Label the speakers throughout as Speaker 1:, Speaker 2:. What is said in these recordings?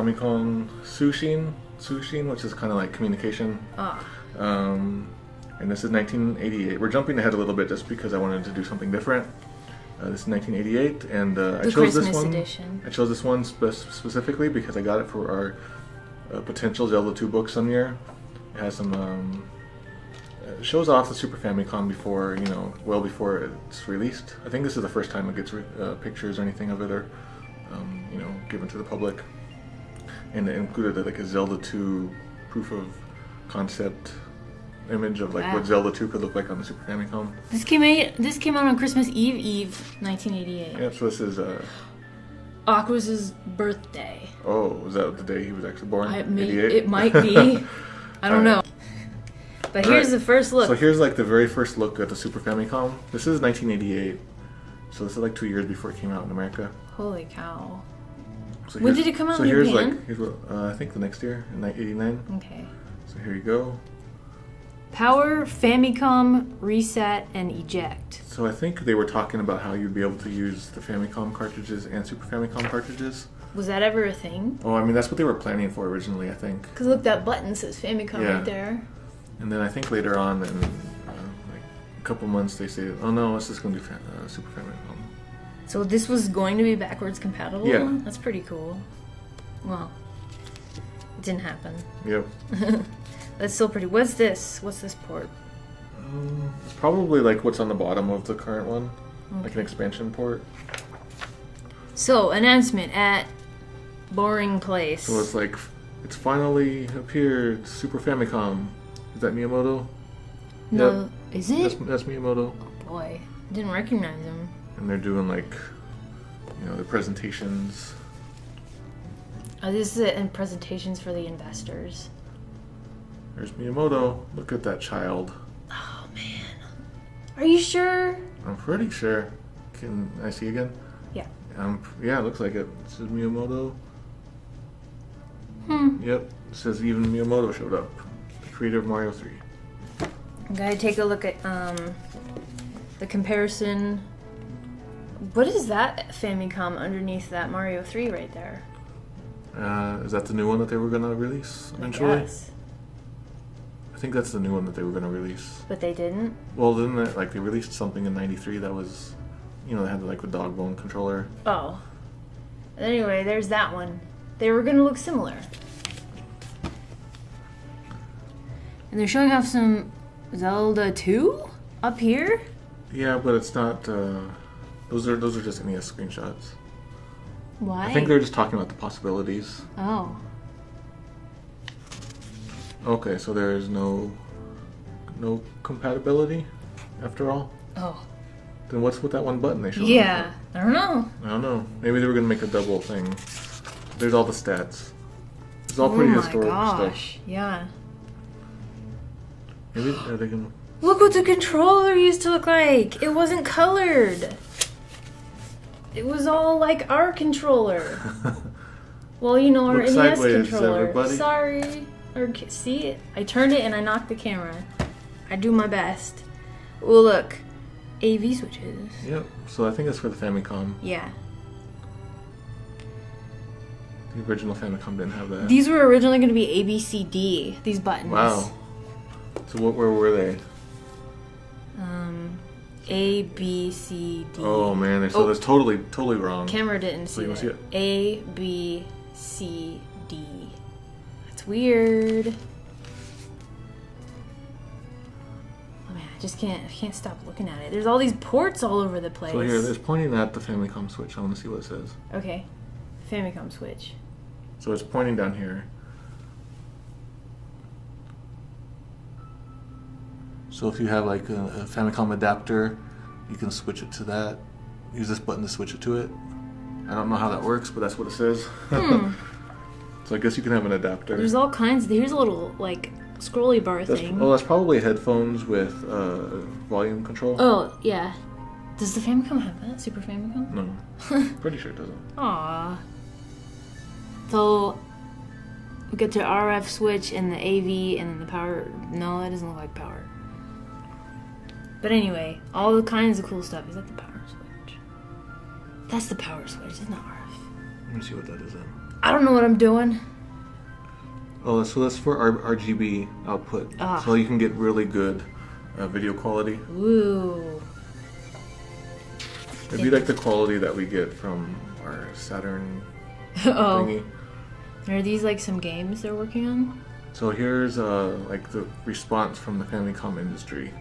Speaker 1: Famicom Sushin, which is kind of like communication. And this is 1988. We're jumping ahead a little bit just because I wanted to do something different. This is 1988, and I chose
Speaker 2: Christmas
Speaker 1: this one.
Speaker 2: edition.
Speaker 1: I chose this one specifically because I got it for our potential Zelda 2 book some year. It has some. It shows off the Super Famicom before, well before it's released. I think this is the first time it gets pictures or anything of it, or given to the public. And it included like a Zelda 2 proof of concept image of like what Zelda 2 could look like on the Super Famicom.
Speaker 2: This came out on Christmas Eve, 1988.
Speaker 1: Yeah, so this is
Speaker 2: Aqua's birthday.
Speaker 1: Oh, was that the day he was actually born?
Speaker 2: It might be. I don't know. But here's the first look.
Speaker 1: So here's like the very first look at the Super Famicom. This is 1988. So this is like 2 years before it came out in America.
Speaker 2: Holy cow.
Speaker 1: So
Speaker 2: when did it come out in Japan?
Speaker 1: I think the next year, in 1989.
Speaker 2: Okay.
Speaker 1: So here you go.
Speaker 2: Power, Famicom, reset, and eject.
Speaker 1: So I think they were talking about how you'd be able to use the Famicom cartridges and Super Famicom cartridges.
Speaker 2: Was that ever a thing?
Speaker 1: Oh, I mean, that's what they were planning for originally, I think.
Speaker 2: Because look, that button says Famicom right there.
Speaker 1: And then I think later on, in like a couple months, they say, oh no, this is going to be Super Famicom.
Speaker 2: So this was going to be backwards compatible?
Speaker 1: Yeah.
Speaker 2: That's pretty cool. Well, it didn't happen.
Speaker 1: Yep.
Speaker 2: That's still pretty. What's this? What's this port?
Speaker 1: It's probably like what's on the bottom of the current one. Okay. Like an expansion port.
Speaker 2: So, announcement at Boring Place.
Speaker 1: So it's like, it's finally appeared, Super Famicom. Is that Miyamoto?
Speaker 2: No.
Speaker 1: Yep.
Speaker 2: Is it?
Speaker 1: That's Miyamoto.
Speaker 2: Oh boy. I didn't recognize him.
Speaker 1: And they're doing like, the presentations.
Speaker 2: Oh, this is in presentations for the investors.
Speaker 1: There's Miyamoto. Look at that child.
Speaker 2: Oh man. Are you sure?
Speaker 1: I'm pretty sure. Can I see again?
Speaker 2: Yeah.
Speaker 1: Yeah, it looks like it. It says Miyamoto. Yep. It says even Miyamoto showed up. The creator of Mario 3.
Speaker 2: I'm gonna take a look at the comparison. What is that Famicom underneath that Mario 3 right there?
Speaker 1: Is that the new one that they were gonna release eventually?
Speaker 2: Yes.
Speaker 1: I think that's the new one that they were gonna release.
Speaker 2: But they didn't?
Speaker 1: Well, didn't it, like they released something in '93 that was, they had like a dog bone controller.
Speaker 2: Oh. Anyway, there's that one. They were gonna look similar. And they're showing off some Zelda 2 up here?
Speaker 1: Yeah, but it's not. Those are just NES screenshots.
Speaker 2: Why?
Speaker 1: I think they're just talking about the possibilities.
Speaker 2: Oh.
Speaker 1: Okay, so there's no compatibility after all?
Speaker 2: Oh.
Speaker 1: Then what's with that one button they showed?
Speaker 2: Yeah, I don't know.
Speaker 1: Maybe they were gonna make a double thing. There's all the stats. It's all pretty historical stuff.
Speaker 2: Yeah.
Speaker 1: Maybe are they gonna...
Speaker 2: Look what the controller used to look like! It wasn't colored! It was all like our controller. Well, our
Speaker 1: Look
Speaker 2: NES
Speaker 1: sideways,
Speaker 2: controller.
Speaker 1: everybody.
Speaker 2: Sorry. See, I turned it and I knocked the camera. I do my best. Oh, look. AV switches.
Speaker 1: Yep, so I think that's for the Famicom.
Speaker 2: Yeah.
Speaker 1: The original Famicom didn't have that.
Speaker 2: These were originally going to be A, B, C, D, these buttons.
Speaker 1: Wow. So where were they?
Speaker 2: A, B, C, D.
Speaker 1: Oh man, so that's totally wrong.
Speaker 2: Camera didn't see
Speaker 1: you
Speaker 2: it.
Speaker 1: see it.
Speaker 2: A, B, C, D. That's weird. Oh man, I can't stop looking at it. There's all these ports all over the place.
Speaker 1: So here, it's pointing at the Famicom switch. I want to see what it says.
Speaker 2: Okay. Famicom switch.
Speaker 1: So it's pointing down here. So if you have like a Famicom adapter, you can switch it to that. Use this button to switch it to it. I don't know how that works, but that's what it says. So I guess you can have an adapter.
Speaker 2: There's all kinds. Here's a little like scrolly bar thing.
Speaker 1: Oh, that's probably headphones with volume control.
Speaker 2: Oh yeah. Does the Famicom have that? Super Famicom?
Speaker 1: No. Pretty sure it doesn't.
Speaker 2: Aww. So we get to RF switch and the AV and then the power. No, that doesn't look like power. But anyway, all the kinds of cool stuff. Is that the power switch? That's the power switch. It's not RF.
Speaker 1: Let me see what that is then.
Speaker 2: I don't know what I'm doing.
Speaker 1: Oh, so that's for RGB output.
Speaker 2: Ah.
Speaker 1: So you can get really good video quality.
Speaker 2: Ooh.
Speaker 1: It'd be like the quality that we get from our Saturn
Speaker 2: Oh.
Speaker 1: thingy.
Speaker 2: Are these like some games they're working on?
Speaker 1: So here's like the response from the Famicom industry,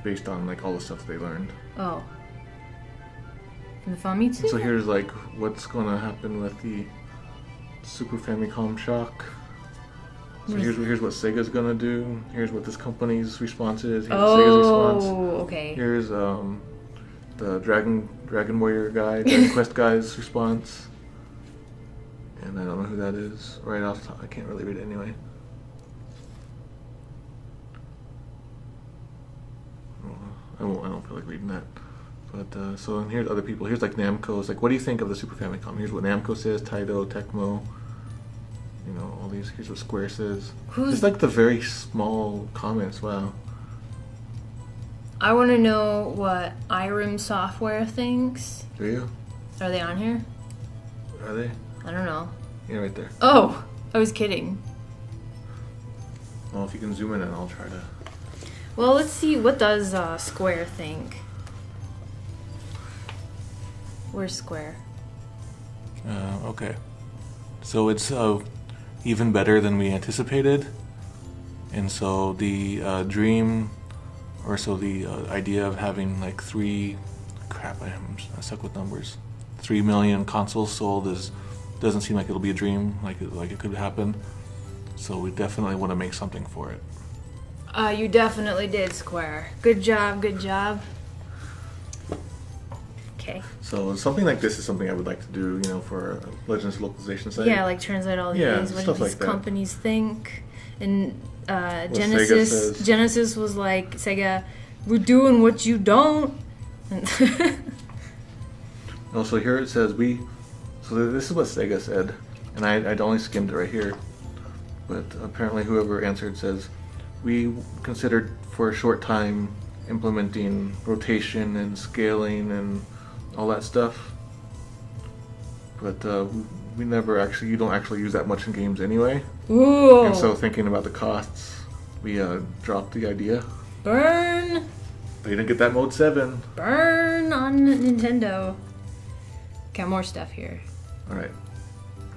Speaker 1: based on like all the stuff they learned.
Speaker 2: Oh. From the Famitsu?
Speaker 1: So here's like what's gonna happen with the Super Famicom shock. So here's what Sega's gonna do. Here's what this company's response is. Here's Sega's response.
Speaker 2: Oh, okay.
Speaker 1: Here's the Dragon Warrior guy, Dragon Quest guy's response. And I don't know who that is. Right off the top, I can't really read it anyway. I don't feel like reading that. But so and here's other people. Here's like Namco's. Like, what do you think of the Super Famicom? Here's what Namco says. Taito, Tecmo. You know, all these. Here's what Square says. It's like the very small comments. Wow.
Speaker 2: I want to know what IRIM software thinks.
Speaker 1: Do you?
Speaker 2: Are they on here?
Speaker 1: Are they?
Speaker 2: I don't know.
Speaker 1: Yeah, right there.
Speaker 2: Oh, I was kidding.
Speaker 1: Well, if you can zoom in, and I'll try to.
Speaker 2: Well, let's see. What does Square think? Where's Square?
Speaker 1: Okay. So it's even better than we anticipated. And so the dream, or so the idea of having like I suck with numbers. 3 million consoles sold doesn't seem like it'll be a dream, like it could happen. So we definitely want to make something for it.
Speaker 2: You definitely did, Square. Good job, good job. Okay.
Speaker 1: So something like this is something I would like to do, you know, for a Legends localization site.
Speaker 2: Yeah, like translate all these.
Speaker 1: Yeah,
Speaker 2: what
Speaker 1: stuff
Speaker 2: do these
Speaker 1: like that.
Speaker 2: companies think? And
Speaker 1: What Sega says.
Speaker 2: Genesis was like, Sega, we're doing what you don't.
Speaker 1: Also, here it says so this is what Sega said, and I'd only skimmed it right here, but apparently whoever answered says, we considered for a short time implementing rotation and scaling and all that stuff, but we never actually, you don't actually use that much in games anyway.
Speaker 2: Ooh.
Speaker 1: And so thinking about the costs, we dropped the idea.
Speaker 2: Burn!
Speaker 1: They didn't get that Mode 7.
Speaker 2: Burn on Nintendo. Got more stuff here.
Speaker 1: Alright.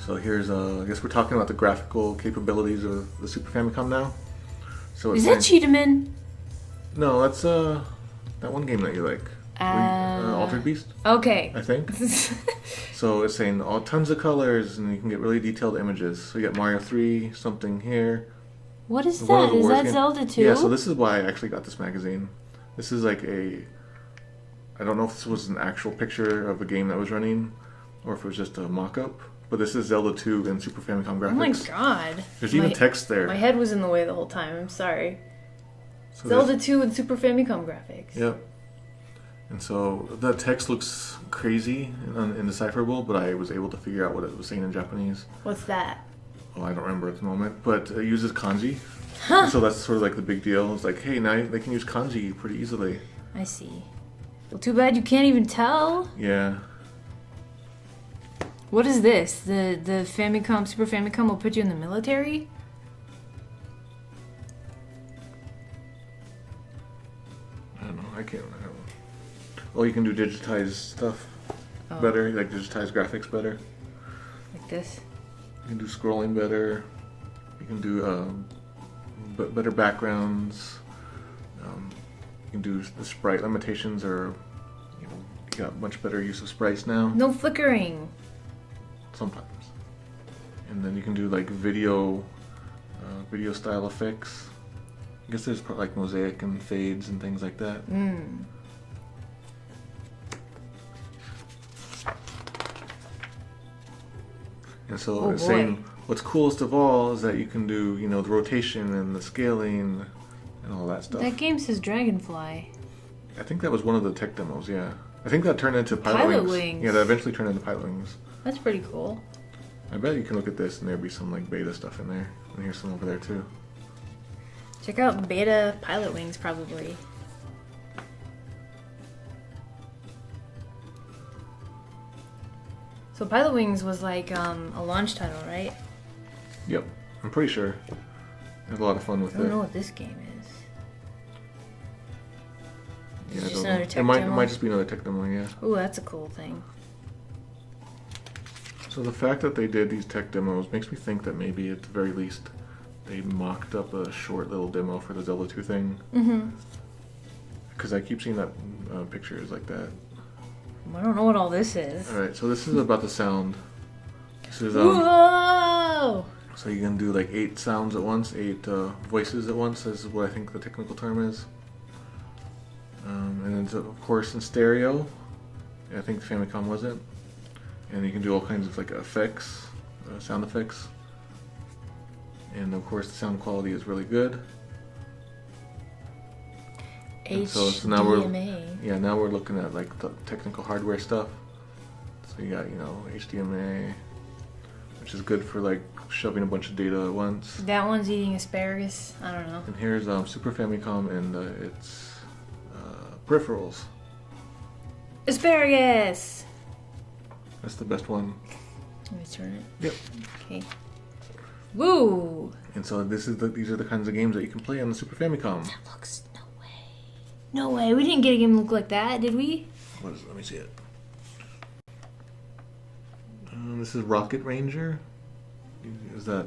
Speaker 1: So here's, I guess we're talking about the graphical capabilities of the Super Famicom now. So
Speaker 2: Is that Cheetahman?
Speaker 1: No, that's that one game that you like. Altered Beast,
Speaker 2: Okay.
Speaker 1: I think. So it's saying tons of colors, and you can get really detailed images. So you got Mario 3, something here.
Speaker 2: What is
Speaker 1: One of
Speaker 2: that?
Speaker 1: the
Speaker 2: Is
Speaker 1: Wars
Speaker 2: that
Speaker 1: game.
Speaker 2: Zelda 2?
Speaker 1: Yeah, so this is why I actually got this magazine. This is like I don't know if this was an actual picture of a game that was running, or if it was just a mock-up. But this is Zelda 2 in Super Famicom graphics.
Speaker 2: Oh my god.
Speaker 1: There's even text there.
Speaker 2: My head was in the way the whole time. I'm sorry.
Speaker 1: So
Speaker 2: Zelda 2 with Super Famicom graphics.
Speaker 1: Yep. And so the text looks crazy and indecipherable, but I was able to figure out what it was saying in Japanese.
Speaker 2: What's that?
Speaker 1: Oh, I don't remember at the moment, but it uses kanji.
Speaker 2: Huh.
Speaker 1: So that's sort of like the big deal. It's like, hey, now they can use kanji pretty easily.
Speaker 2: I see. Well, too bad you can't even tell.
Speaker 1: Yeah.
Speaker 2: What is this? The Famicom, Super Famicom will put you in the military?
Speaker 1: I don't know. I don't know. Well, you can do digitized stuff better, like digitized graphics better.
Speaker 2: Like this?
Speaker 1: You can do scrolling better. You can do better backgrounds. You can do the sprite limitations, or you got much better use of sprites now.
Speaker 2: No flickering.
Speaker 1: Sometimes. And then you can do like video style effects. I guess there's like mosaic and fades and things like that. And so it's saying what's coolest of all is that you can do, the rotation and the scaling and all that stuff.
Speaker 2: That game says Dragonfly.
Speaker 1: I think that was one of the tech demos, yeah. I think that turned into Pilot Wings. Yeah, that eventually turned into Pilot Wings.
Speaker 2: That's pretty cool.
Speaker 1: I bet you can look at this and there'll be some like beta stuff in there. And here's some over there too.
Speaker 2: Check out beta Pilot Wings, probably. So So Pilot Wings was like a launch title, right?
Speaker 1: Yep, I'm pretty sure. I had a lot of fun with
Speaker 2: I don't
Speaker 1: it.
Speaker 2: know what this game is.
Speaker 1: Yeah,
Speaker 2: Is it
Speaker 1: I
Speaker 2: just
Speaker 1: don't know.
Speaker 2: another tech
Speaker 1: It
Speaker 2: demo?
Speaker 1: might just be another tech demo, yeah.
Speaker 2: Ooh, that's a cool thing.
Speaker 1: So the fact that they did these tech demos makes me think that maybe at the very least they mocked up a short little demo for the Zelda 2 thing.
Speaker 2: Mm-hmm.
Speaker 1: Because I keep seeing that pictures like that.
Speaker 2: I don't know what all this is.
Speaker 1: Alright, so this is about the sound. This is
Speaker 2: Whoa!
Speaker 1: so you can do like 8 sounds at once, 8 voices at once, is what I think the technical term is. And it's of course in stereo. I think the Famicom wasn't. And you can do all kinds of like effects, sound effects. And of course the sound quality is really good. And so now now we're looking at like the technical hardware stuff. So you got, you know, HDMI, which is good for like shoving a bunch of data at once.
Speaker 2: That one's eating asparagus. I don't know.
Speaker 1: And here's Super Famicom and its peripherals.
Speaker 2: Asparagus!
Speaker 1: That's the best one.
Speaker 2: Let me turn it.
Speaker 1: Yep.
Speaker 2: Okay. Woo!
Speaker 1: And so these are the kinds of games that you can play on the Super Famicom.
Speaker 2: That looks... No way. We didn't get a game look like that, did we?
Speaker 1: What is it? Let me see it. This is Rocket Ranger. Is that...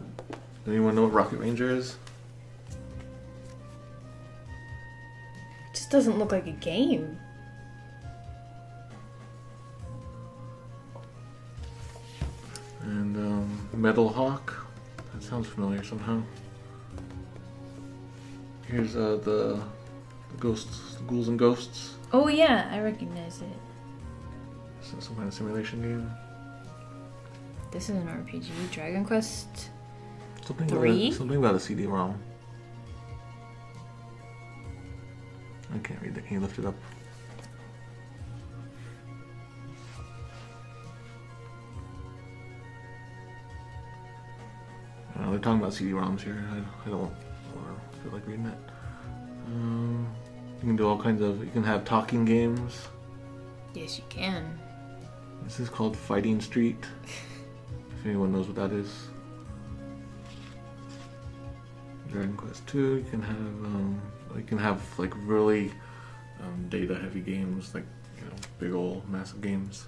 Speaker 1: Anyone know what Rocket Ranger is?
Speaker 2: It just doesn't look like a game.
Speaker 1: And Metal Hawk. That sounds familiar somehow. Here's the ghosts, the ghouls and ghosts.
Speaker 2: Oh yeah, I recognize it.
Speaker 1: So some kind of simulation game.
Speaker 2: This is an RPG. Dragon Quest
Speaker 1: Something
Speaker 2: 3?
Speaker 1: Something about a CD-ROM. I can't read that. Can you lift it up? They're talking about CD-ROMs here. I don't feel like reading it. You can do all kinds of... You can have talking games.
Speaker 2: Yes, you can.
Speaker 1: This is called Fighting Street. If anyone knows what that is. Dragon Quest 2. You can have like really data-heavy games, like, you know, big old massive games.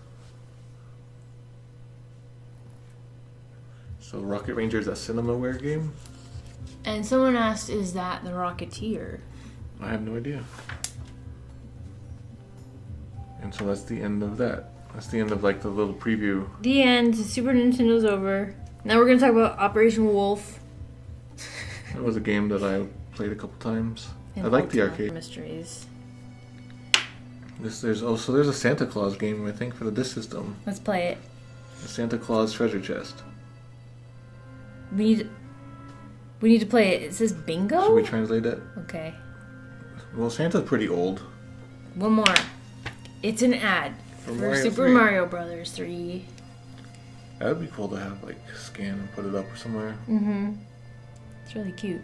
Speaker 1: So Rocket Ranger is a CinemaWare game?
Speaker 2: And someone asked, is that the Rocketeer?
Speaker 1: I have no idea. And so that's the end of that. That's the end of like the little preview.
Speaker 2: The end. Super Nintendo's over. Now we're going to talk about Operation Wolf.
Speaker 1: That was a game that I played a couple times.
Speaker 2: And
Speaker 1: I like the
Speaker 2: Ultima
Speaker 1: arcade.
Speaker 2: Mysteries.
Speaker 1: There's a Santa Claus game, I think, for the disc system.
Speaker 2: Let's play it.
Speaker 1: The Santa Claus Treasure Chest.
Speaker 2: We need to play it. It says bingo?
Speaker 1: Should we translate it?
Speaker 2: Okay.
Speaker 1: Well, Santa's pretty old.
Speaker 2: One more. It's an ad for
Speaker 1: Mario
Speaker 2: Super
Speaker 1: 3.
Speaker 2: Mario Brothers 3.
Speaker 1: That would be cool to have, like, scan and put it up somewhere.
Speaker 2: Mm-hmm. It's really cute.